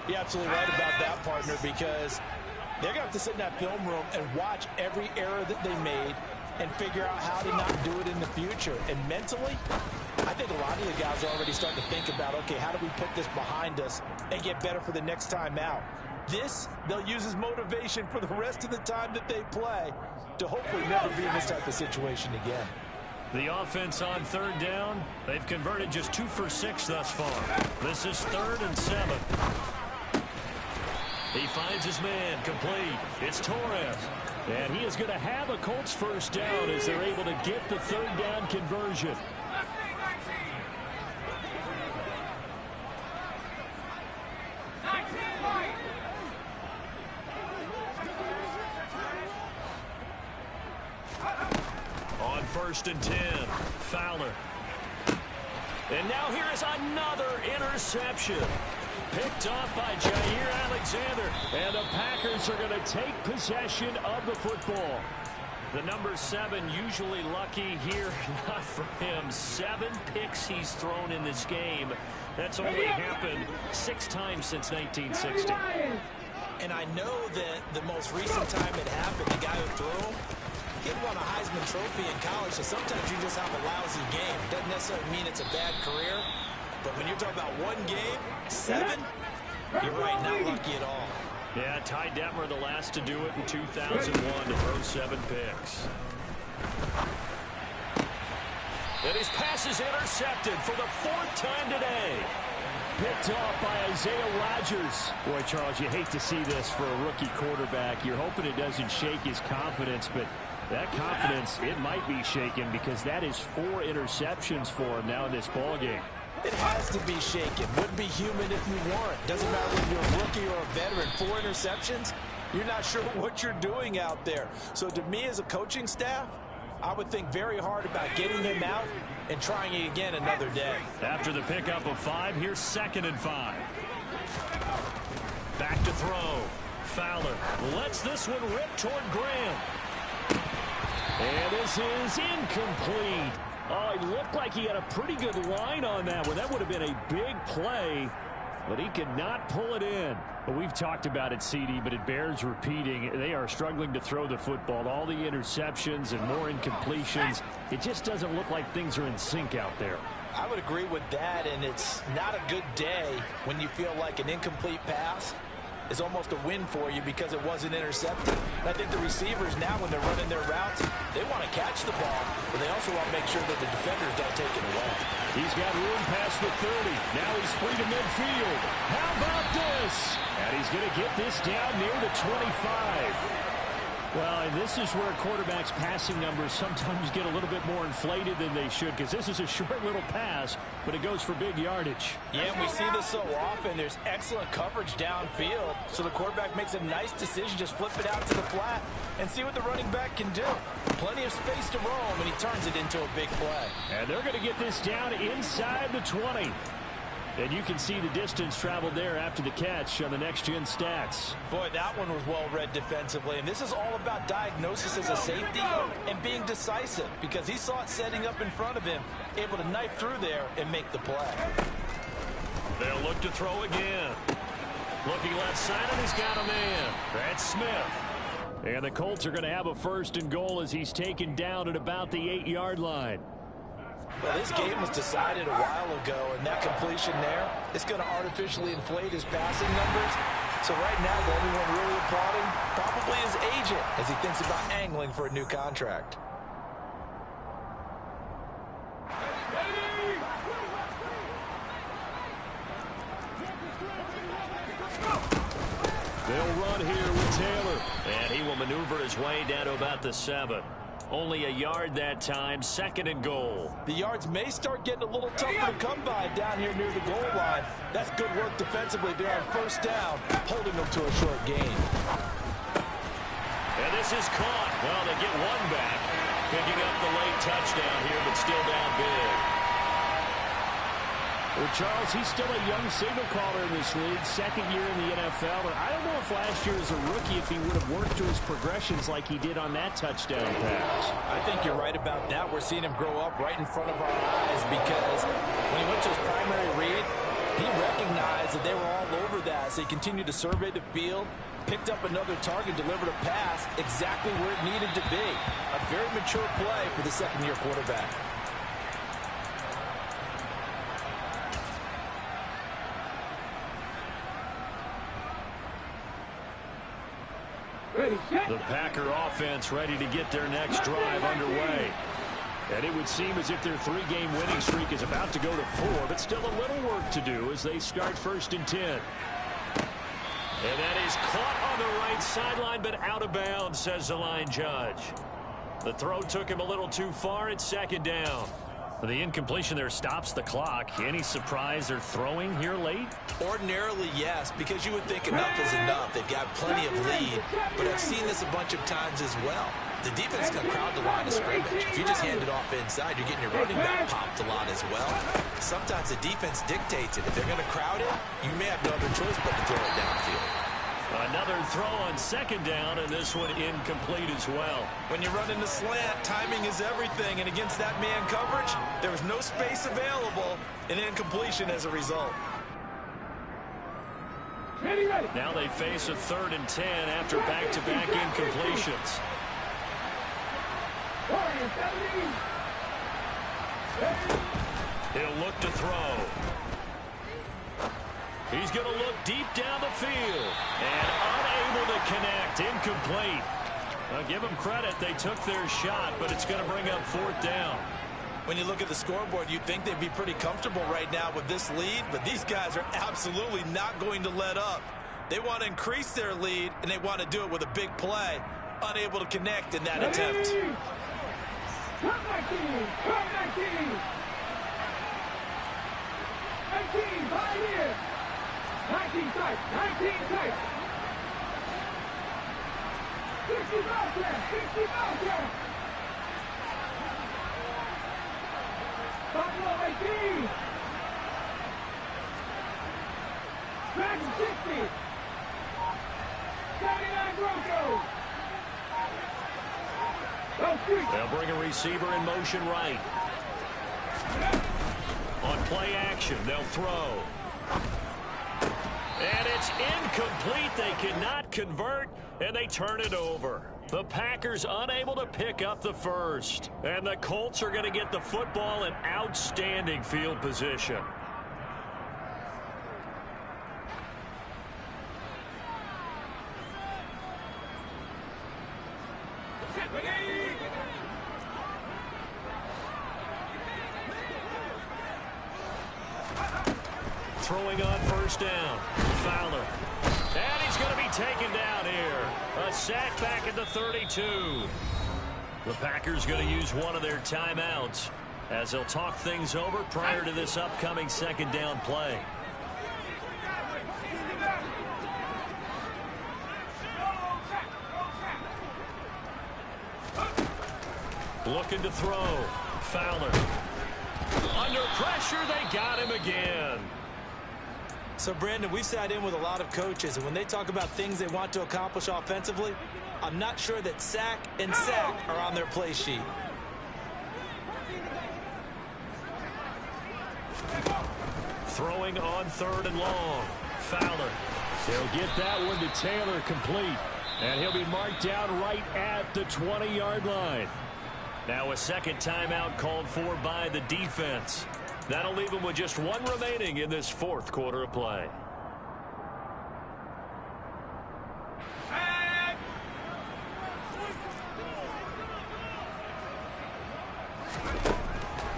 You're absolutely right about that, partner, because they're going to have to sit in that film room and watch every error that they made and figure out how to not do it in the future. And mentally, I think a lot of the guys are already starting to think about, okay, how do we put this behind us and get better for the next time out? This, they'll use as motivation for the rest of the time that they play to hopefully never be in this type of situation again. The offense on 3rd down, they've converted just 2 for 6 thus far. This is 3rd and 7. He finds his man complete. It's Torres. And he is going to have a Colts first down as they're able to get the 3rd down conversion. On 1st and 10, Fowler. And now here is another interception. Picked off by Jair Alexander. And the Packers are going to take possession of the football. The number 7 usually lucky here. Not for him. 7 picks he's thrown in this game. That's only happened 6 times since 1960. And I know that the most recent time it happened, the guy who threw him, he won a Heisman Trophy in college, so sometimes you just have a lousy game. Doesn't necessarily mean it's a bad career, but when you're talking about one game, 7, you're right, not lucky at all. Yeah, Ty Detmer the last to do it in 2001 to throw 7 picks. And his pass is intercepted for the 4th time today. Picked off by Isaiah Rodgers. Boy, Charles, you hate to see this for a rookie quarterback. You're hoping it doesn't shake his confidence, but that confidence, it might be shaken because that is 4 interceptions for him now in this ballgame. It has to be shaken. Wouldn't be human if you weren't. Doesn't matter whether you're a rookie or a veteran. 4 interceptions, you're not sure what you're doing out there. So to me as a coaching staff, I would think very hard about getting him out and trying it again another day. After the pickup of 5, here's 2nd and 5. Back to throw. Fowler lets this one rip toward Graham. And this is incomplete. Oh, it looked like he had a pretty good line on that one. That would have been a big play, but he could not pull it in. But we've talked about it, CD, but it bears repeating. They are struggling to throw the football. All the interceptions and more incompletions. It just doesn't look like things are in sync out there. I would agree with that, and it's not a good day when you feel like an incomplete pass is almost a win for you because it wasn't intercepted. And I think the receivers now, when they're running their routes, they want to catch the ball, but they also want to make sure that the defenders don't take it away. He's got room past the 30. Now he's free to midfield. How about this? And he's going to get this down near the 25. Well, and this is where quarterbacks' passing numbers sometimes get a little bit more inflated than they should, because this is a short little pass, but it goes for big yardage. Yeah, and we see this so often. There's excellent coverage downfield, so the quarterback makes a nice decision, just flip it out to the flat and see what the running back can do. Plenty of space to roam, and he turns it into a big play. And they're going to get this down inside the 20. And you can see the distance traveled there after the catch on the next-gen stats. Boy, that one was well-read defensively. And this is all about diagnosis as a safety and being decisive, because he saw it setting up in front of him, able to knife through there and make the play. They'll look to throw again. Looking left side, and he's got a man. That's Smith. And the Colts are going to have a 1st and goal as he's taken down at about the 8-yard line. Well, this game was decided a while ago, and that completion there is going to artificially inflate his passing numbers. So right now, the only one really applauding probably his agent as he thinks about angling for a new contract. They'll run here with Taylor. And he will maneuver his way down to about the 7. Only a yard that time, 2nd and goal. The yards may start getting a little tougher to come by down here near the goal line. That's good work defensively there on 1st down, holding them to a short gain. And this is caught. Well, they get one back. Picking up the late touchdown here, but still down big. Well, Charles, he's still a young signal caller in this league, 2nd year in the NFL. And I don't know if last year as a rookie, if he would have worked to his progressions like he did on that touchdown pass. I think you're right about that. We're seeing him grow up right in front of our eyes, because when he went to his primary read, He recognized that they were all over that, so he continued to survey the field, picked up another target, delivered a pass exactly where it needed to be. A very mature play for the second-year quarterback. The Packer offense ready to get their next drive underway. And it would seem as if their three-game winning streak is about to go to 4, but still a little work to do as they start 1st and 10. And that is caught on the right sideline, but out of bounds, says the line judge. The throw took him a little too far. It's 2nd down. The incompletion there stops the clock. Any surprise they're throwing here late? Ordinarily, yes, because you would think enough is enough. They've got plenty of lead, but I've seen this a bunch of times as well. The defense is going to crowd the line of scrimmage. If you just hand it off inside, you're getting your running back popped a lot as well. Sometimes the defense dictates it. If they're going to crowd it, you may have no other choice but to throw it downfield. Another throw on 2nd down, and this one incomplete as well. When you're running the slant, timing is everything, and against that man coverage, there was no space available, and incompletion as a result. Now they face a 3rd and 10 after back-to-back incompletions. He'll look to throw. He's going to look deep down the field and unable to connect. Incomplete. I'll give them credit. They took their shot, but it's going to bring up 4th down. When you look at the scoreboard, you'd think they'd be pretty comfortable right now with this lead, but these guys are absolutely not going to let up. They want to increase their lead, and they want to do it with a big play. Unable to connect in that attempt. They'll bring a receiver in motion right. On play action, they'll throw. And it's incomplete. They cannot convert, and they turn it over. The Packers unable to pick up the first. And the Colts are going to get the football in outstanding field position. Throwing on 1st down. Fowler. And he's going to be taken down here. A sack back at the 32. The Packers going to use one of their timeouts as they'll talk things over prior to this upcoming 2nd down play. Looking to throw. Fowler. Under pressure, they got him again. So, Brandon, we sat in with a lot of coaches, and when they talk about things they want to accomplish offensively, I'm not sure that sack and sack are on their play sheet. Throwing on 3rd and long. Fowler. He'll get that one to Taylor complete. And he'll be marked down right at the 20-yard line. Now a 2nd timeout called for by the defense. That'll leave them with just one remaining in this 4th quarter of play.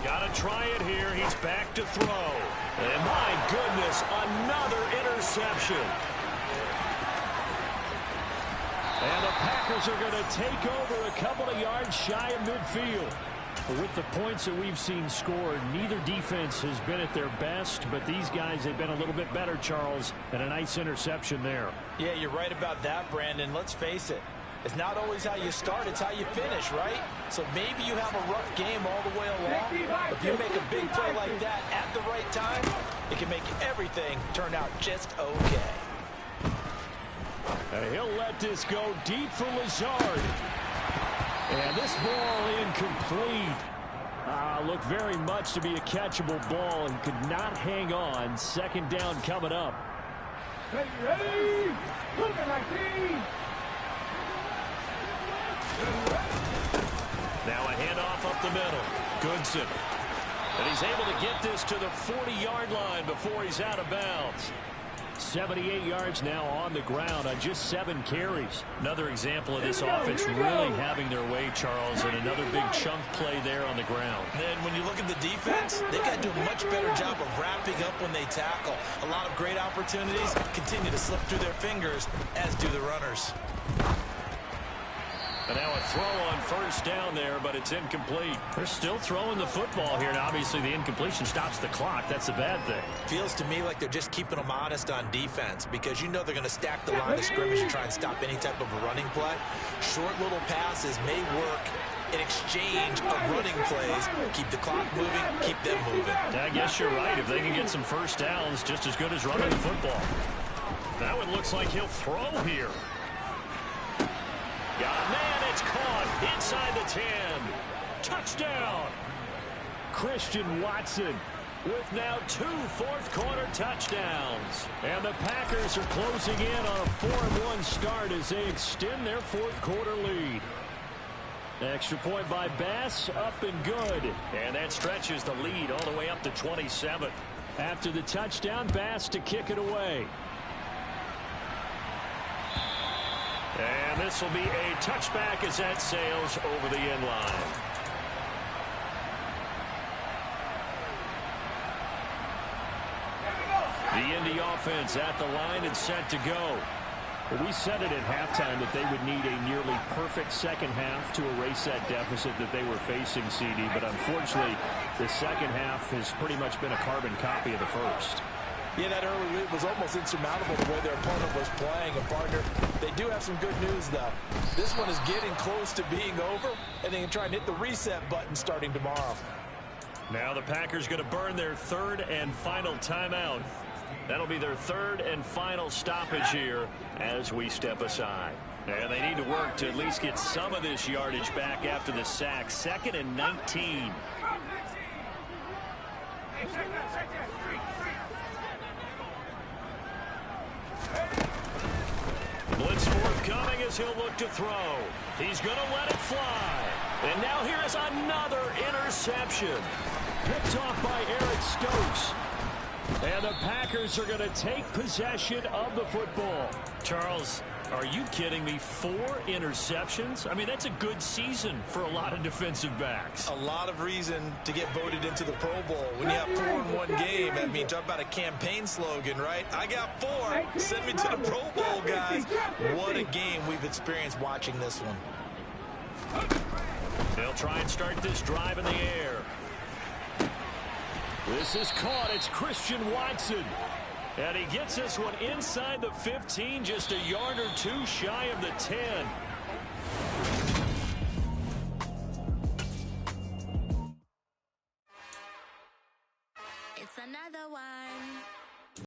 Got to try it here. He's back to throw. And my goodness, another interception. And the Packers are going to take over a couple of yards shy of midfield. With the points that we've seen scored, neither defense has been at their best, but these guys have been a little bit better, Charles, and a nice interception there. Yeah, you're right about that, Brandon. Let's face it. It's not always how you start, it's how you finish, right? So maybe you have a rough game all the way along, but if you make a big play like that at the right time, it can make everything turn out just okay. And he'll let this go deep for Lazard. And this ball incomplete. Looked very much to be a catchable ball and could not hang on. Second down coming up. Ready? Looking like these. Now a handoff up the middle. Goodson. And he's able to get this to the 40-yard line before he's out of bounds. 78 yards now on the ground on just 7 carries. Another example of this offense really having their way, Charles, and another big chunk play there on the ground. And then when you look at the defense, they've got to do a much better job of wrapping up when they tackle. A lot of great opportunities continue to slip through their fingers, as do the runners. And now a throw on first down there, but it's incomplete. They're still throwing the football here, and obviously the incompletion stops the clock. That's a bad thing. Feels to me like they're just keeping them honest on defense, because you know they're going to stack the line of scrimmage and try and stop any type of a running play. Short little passes may work in exchange of running plays. Keep the clock moving, keep them moving. I guess you're right. If they can get some first downs, just as good as running the football. That one looks like he'll throw here. Got a man, it's caught inside the 10. Touchdown. Christian Watson with now 2 fourth-quarter touchdowns. And the Packers are closing in on a 4-1 start as they extend their fourth-quarter lead. Extra point by Bass, up and good. And that stretches the lead all the way up to 27. After the touchdown, Bass to kick it away. And this will be a touchback as that sails over the end line. The Indy offense at the line and set to go. We said it at halftime that they would need a nearly perfect second half to erase that deficit that they were facing, CD. But unfortunately, the second half has pretty much been a carbon copy of the first. Yeah, that early lead was almost insurmountable the way their opponent was playing. And, partner, they do have some good news, though. This one is getting close to being over, and they can try and hit the reset button starting tomorrow. Now the Packers going to burn their third and final timeout. That'll be their third and final stoppage here as we step aside. And they need to work to at least get some of this yardage back after the sack. 2nd and 19. Blitz forthcoming as he'll look to throw. He's going to let it fly. And now here is another interception. Picked off by Eric Stokes. And the Packers are going to take possession of the football. Charles, are you kidding me? 4 interceptions? I mean, that's a good season for a lot of defensive backs. A lot of reason to get voted into the Pro Bowl. When you have 4 in one game, I mean, talk about a campaign slogan, right? I got 4. Send me to the Pro Bowl, guys. What a game we've experienced watching this one. They'll try and start this drive in the air. This is caught. It's Christian Watson. And he gets this one inside the 15, just a yard or 2 shy of the 10. It's another one.